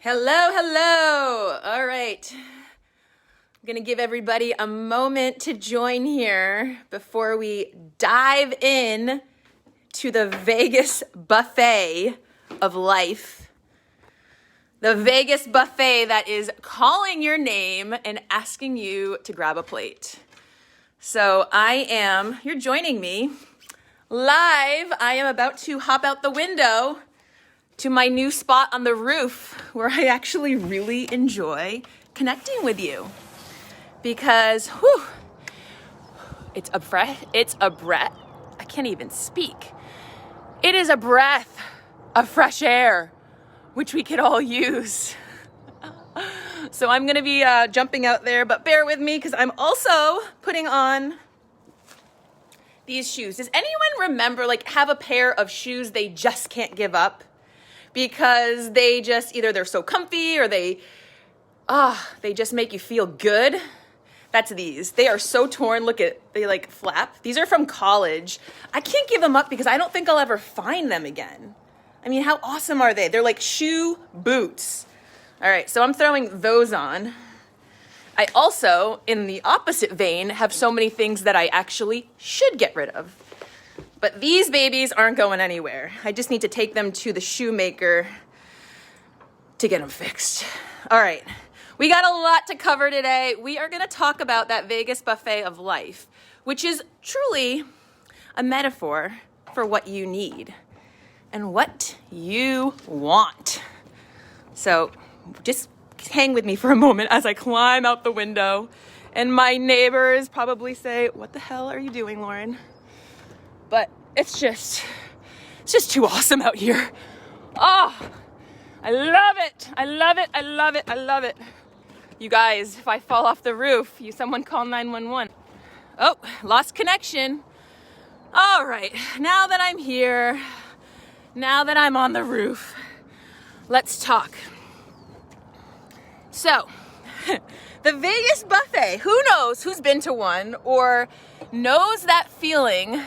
Hello, hello. All right. I'm going to give everybody a moment to join here before we dive in to the Vegas buffet of life. The Vegas buffet that is calling your name and asking you to grab a plate. So you're joining me live. I am about to hop out the window to my new spot on the roof where I actually really enjoy connecting with you because, it's a breath. I can't even speak. It is a breath of fresh air, which we could all use. So I'm gonna be jumping out there, but bear with me because I'm also putting on these shoes. Does anyone remember, have a pair of shoes they just can't give up? Because they just, either they're so comfy or they just make you feel good. That's these. They are so torn. Look at, they flap. These are from college. I can't give them up because I don't think I'll ever find them again. I mean, how awesome are they? They're like shoe boots. All right, so I'm throwing those on. I also, in the opposite vein, have so many things that I actually should get rid of. But these babies aren't going anywhere. I just need to take them to the shoemaker to get them fixed. All right, we got a lot to cover today. We are gonna talk about that Vegas buffet of life, which is truly a metaphor for what you need and what you want. So just hang with me for a moment as I climb out the window and my neighbors probably say, "What the hell are you doing, Lauren?" But it's just too awesome out here. Oh, I love it. I love it. I love it. I love it. You guys, if I fall off the roof, someone call 911. Oh, lost connection. All right, now that I'm here, now that I'm on the roof, let's talk. So, the Vegas buffet, who knows who's been to one or knows that feeling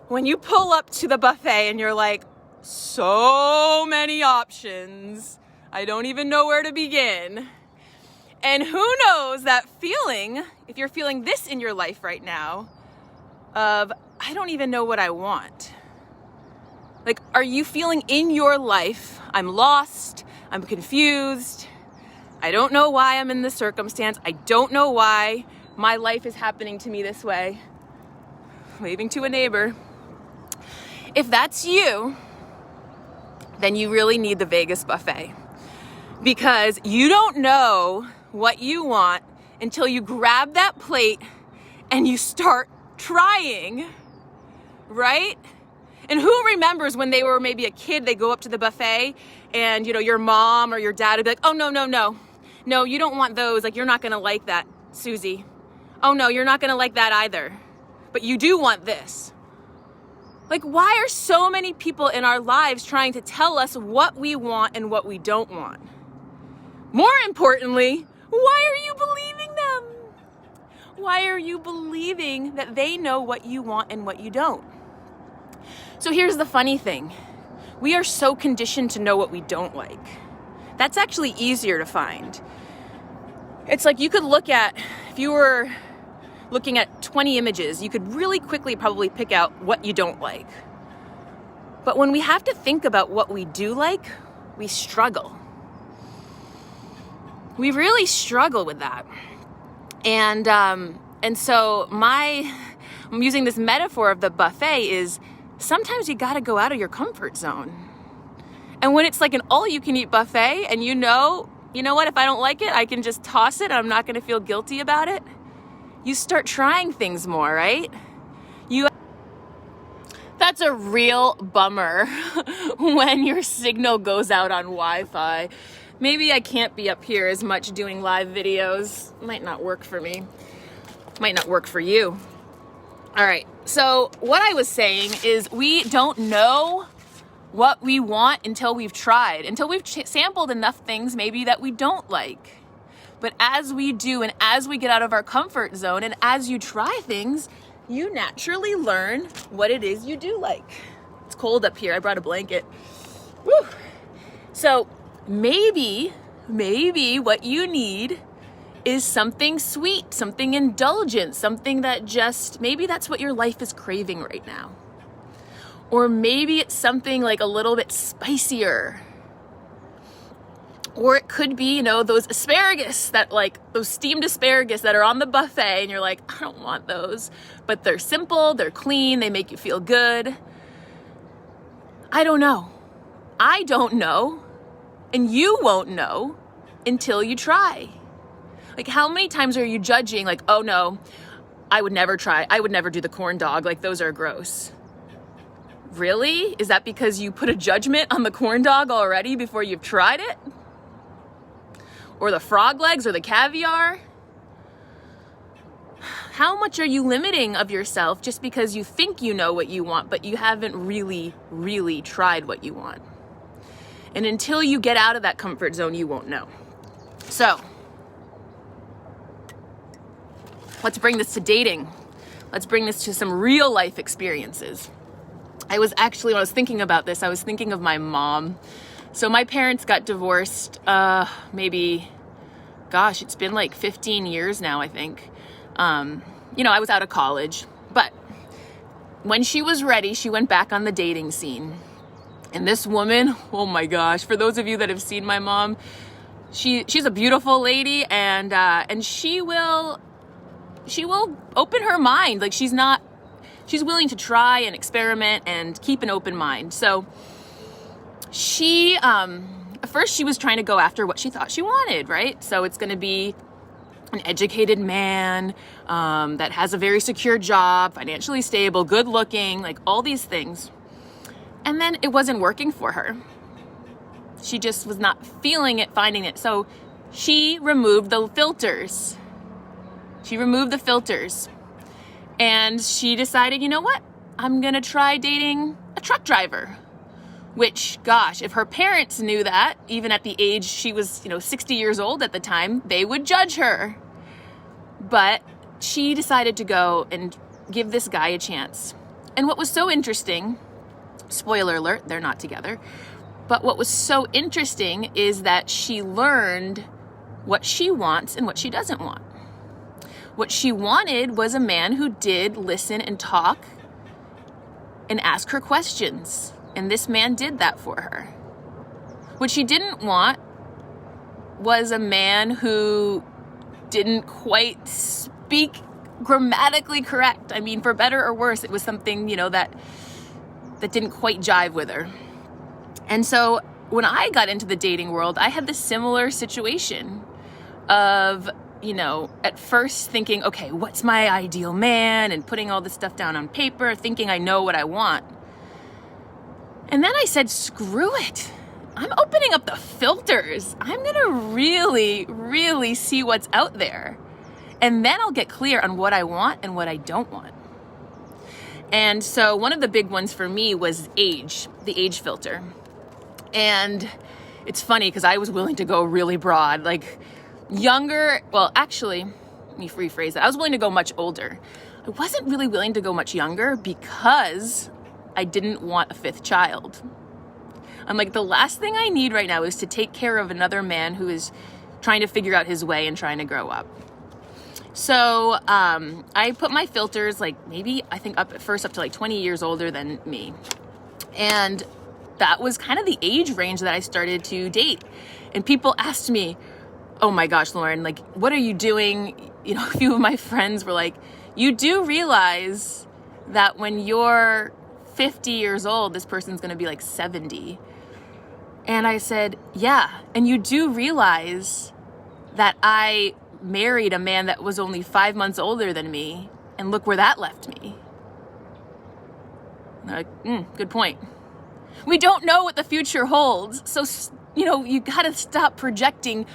when you pull up to the buffet and you're like, so many options, I don't even know where to begin. And who knows that feeling, if you're feeling this in your life right now, of I don't even know what I want. Are you feeling in your life, I'm lost, I'm confused, I don't know why I'm in this circumstance, I don't know why my life is happening to me this way. Waving to a neighbor. If that's you, then you really need the Vegas buffet because you don't know what you want until you grab that plate and you start trying, right? And who remembers when they were maybe a kid, they go up to the buffet and, your mom or your dad would be like, "Oh, no, you don't want those. You're not going to like that, Susie. Oh, no, you're not going to like that either. But you do want this." Why are so many people in our lives trying to tell us what we want and what we don't want? More importantly, why are you believing them? Why are you believing that they know what you want and what you don't? So here's the funny thing. We are so conditioned to know what we don't like. That's actually easier to find. It's you could look at, if you were looking at 20 images, you could really quickly probably pick out what you don't like. But when we have to think about what we do like, we struggle. We really struggle with that. And so I'm using this metaphor of the buffet is sometimes you gotta go out of your comfort zone. And when it's an all-you-can-eat buffet and you know what, if I don't like it, I can just toss it and I'm not gonna feel guilty about it. You start trying things more, right? That's a real bummer when your signal goes out on Wi-Fi. Maybe I can't be up here as much doing live videos. Might not work for me. Might not work for you. All right, so what I was saying is we don't know what we want until we've tried, until we've sampled enough things maybe that we don't like. But as we do, and as we get out of our comfort zone, and as you try things, you naturally learn what it is you do like. It's cold up here. I brought a blanket. Woo. So maybe what you need is something sweet, something indulgent, something that just, maybe that's what your life is craving right now. Or maybe it's something like a little bit spicier. Or it could be, you know, those asparagus that like, those steamed asparagus that are on the buffet and you're like, I don't want those. But they're simple, they're clean, they make you feel good. I don't know. I don't know. And you won't know until you try. Like, how many times are you judging, like, oh no, I would never try, I would never do the corn dog, like those are gross. Really? Is that because you put a judgment on the corn dog already before you've tried it? Or the frog legs or the caviar? How much are you limiting of yourself just because you think you know what you want, but you haven't really tried what you want? And until you get out of that comfort zone, you won't know. So, let's bring this to dating. Let's bring this to some real life experiences. When I was thinking about this, I was thinking of my mom. So my parents got divorced, it's been like 15 years now, I think. I was out of college, but when she was ready, she went back on the dating scene. And this woman, oh my gosh, for those of you that have seen my mom, she's a beautiful lady, and she will open her mind. Like, she's willing to try and experiment and keep an open mind. So she, at first she was trying to go after what she thought she wanted, right? So it's going to be an educated man, that has a very secure job, financially stable, good looking, like all these things. And then it wasn't working for her. She just was not feeling it, finding it. So she removed the filters. And she decided, you know what? I'm going to try dating a truck driver. Which, gosh, if her parents knew that, even at the age she was, 60 years old at the time, they would judge her. But she decided to go and give this guy a chance. And what was so interesting, spoiler alert, they're not together, but what was so interesting is that she learned what she wants and what she doesn't want. What she wanted was a man who did listen and talk and ask her questions. And this man did that for her. What she didn't want was a man who didn't quite speak grammatically correct. I mean, for better or worse, it was something, that didn't quite jive with her. And so when I got into the dating world, I had this similar situation of, at first thinking, okay, what's my ideal man? And putting all this stuff down on paper, thinking I know what I want. And then I said, screw it. I'm opening up the filters. I'm going to really see what's out there. And then I'll get clear on what I want and what I don't want. And so one of the big ones for me was age, the age filter. And it's funny because I was willing to go really broad, like younger. Well, actually, let me rephrase that. I was willing to go much older. I wasn't really willing to go much younger because I didn't want a fifth child. I'm like, the last thing I need right now is to take care of another man who is trying to figure out his way and trying to grow up. So I put my filters, like maybe I think up to like 20 years older than me. And that was kind of the age range that I started to date. And people asked me, oh my gosh, Lauren, like, what are you doing? A few of my friends were like, you do realize that when you're 50 years old, this person's going to be like 70. And I said, yeah. And you do realize that I married a man that was only 5 months older than me. And look where that left me. And they're like, good point. We don't know what the future holds. So, you got to stop projecting,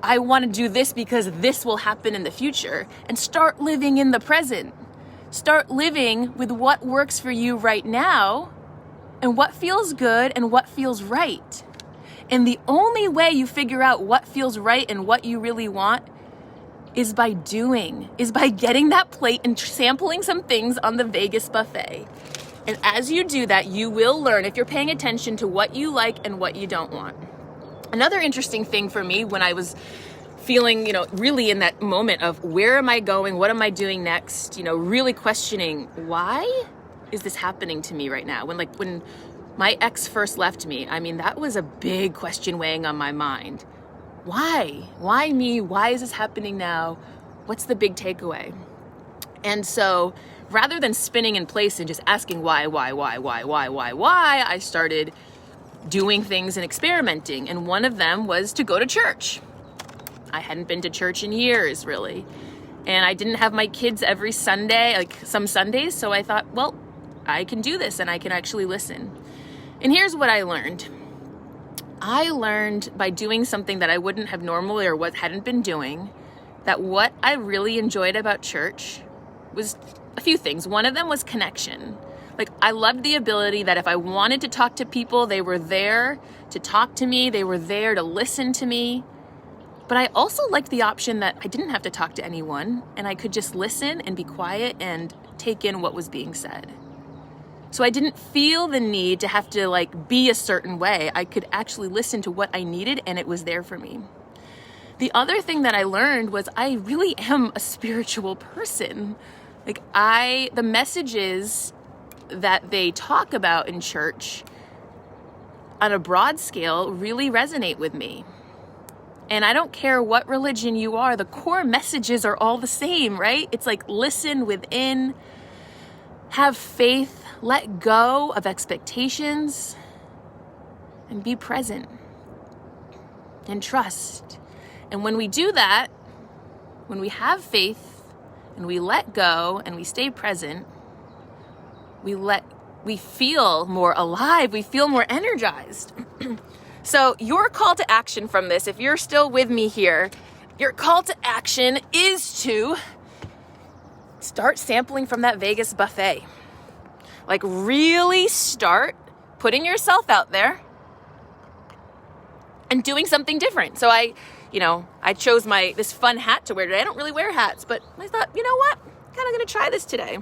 I want to do this because this will happen in the future, and start living in the present. Start living with what works for you right now and what feels good and what feels right. And the only way you figure out what feels right and what you really want is by getting that plate and sampling some things on the Vegas buffet. And as you do that, you will learn, if you're paying attention to what you like and what you don't want. Another interesting thing for me when I was feeling, really in that moment of where am I going? What am I doing next? Really questioning, why is this happening to me right now? When my ex first left me, that was a big question weighing on my mind. Why? Why me? Why is this happening now? What's the big takeaway? And so rather than spinning in place and just asking why, I started doing things and experimenting. And one of them was to go to church. I hadn't been to church in years, really. And I didn't have my kids every Sunday, like some Sundays. So I thought, well, I can do this and I can actually listen. And here's what I learned. I learned by doing something that I wouldn't have normally or hadn't been doing, that what I really enjoyed about church was a few things. One of them was connection. I loved the ability that if I wanted to talk to people, they were there to talk to me. They were there to listen to me. But I also liked the option that I didn't have to talk to anyone and I could just listen and be quiet and take in what was being said. So I didn't feel the need to have to be a certain way. I could actually listen to what I needed and it was there for me. The other thing that I learned was I really am a spiritual person. The messages that they talk about in church on a broad scale really resonate with me. And I don't care what religion you are, the core messages are all the same, right? It's listen within, have faith, let go of expectations, and be present and trust. And when we do that, when we have faith and we let go and we stay present, we feel more alive, we feel more energized. So your call to action from this, if you're still with me here, your call to action is to start sampling from that Vegas buffet. Really start putting yourself out there and doing something different. So I chose this fun hat to wear today. I don't really wear hats, but I thought, you know what? I'm kind of going to try this today.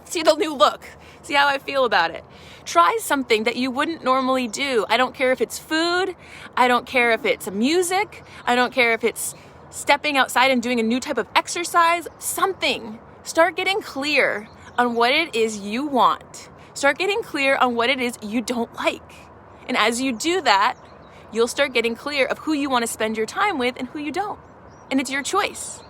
See the new look. See how I feel about it. Try something that you wouldn't normally do. I don't care if it's food. I don't care if it's music. I don't care if it's stepping outside and doing a new type of exercise. Something. Start getting clear on what it is you want. Start getting clear on what it is you don't like. And as you do that, you'll start getting clear of who you want to spend your time with and who you don't. And it's your choice.